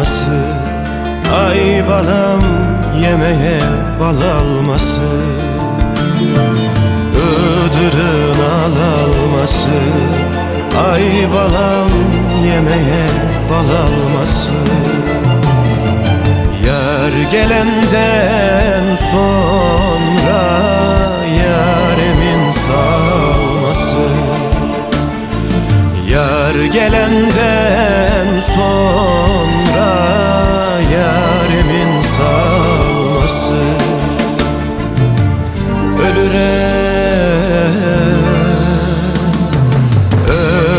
alması, ay balam yemeğe bal alması, Iğdır'ın al alması, ay balam yemeğe bal alması. Yar gelenden sonra yaremin salması, yar gelenden sonra yaremin salması.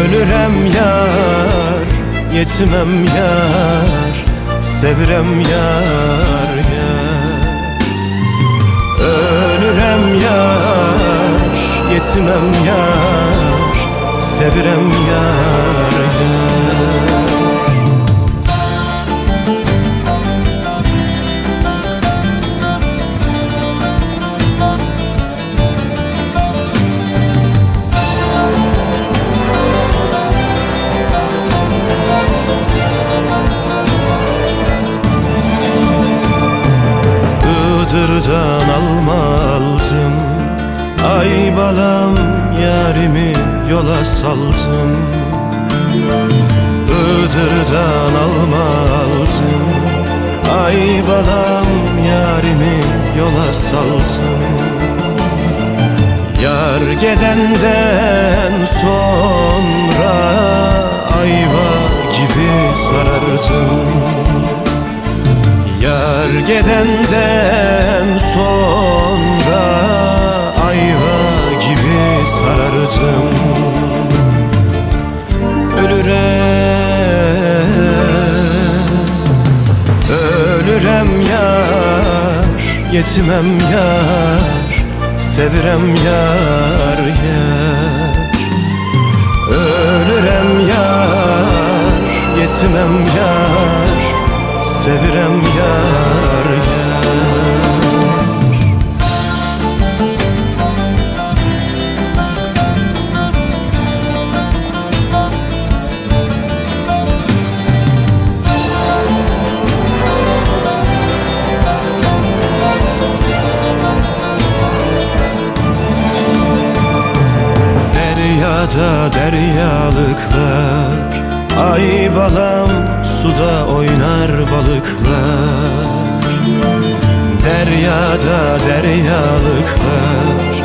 Ölürem yar, yetmem yar, sevirem yar yar. Ölürem yar, yetmem yar, sevirem yar yar. Iğdır'dan alma aldım, ay balam yarimi yola saldım. Iğdır'dan alma aldım, ay balam yarimi yola saldım. Yar gedenden sonra ayva gibi sarardım. Yar gedenden sonra ayva gibi sarardım. Ölürem yar, yetmem yar, sevirem yar yar. Ölürem yar, yetmem yar, sevirem yar yar. Deryada deryalıklar, ay balam suda oynar balıklar. Deryada deryalıklar,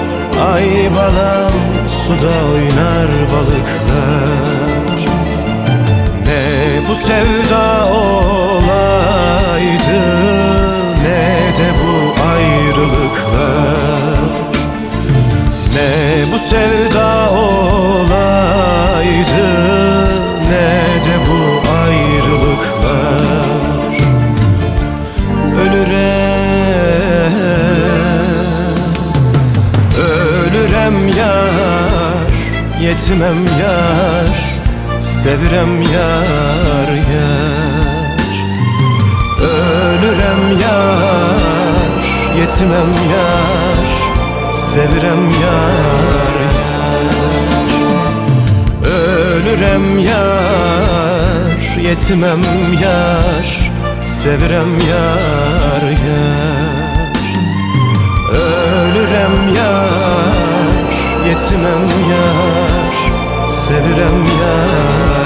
ay balam suda oynar balıklar. Ne bu sevda olaydı, ne de bu ayrılıklar. Ne bu sevda olaydı, ne de bu ayrılıklar. Ölürem yar, yetmem yar, sevirem yar yar. Ölürem yar, yetmem yar, sevirem yar yar. Ölürem yar, yetmem yar, sevirem yar yar. Ölürem yar, yetmem yar, sevirem yar.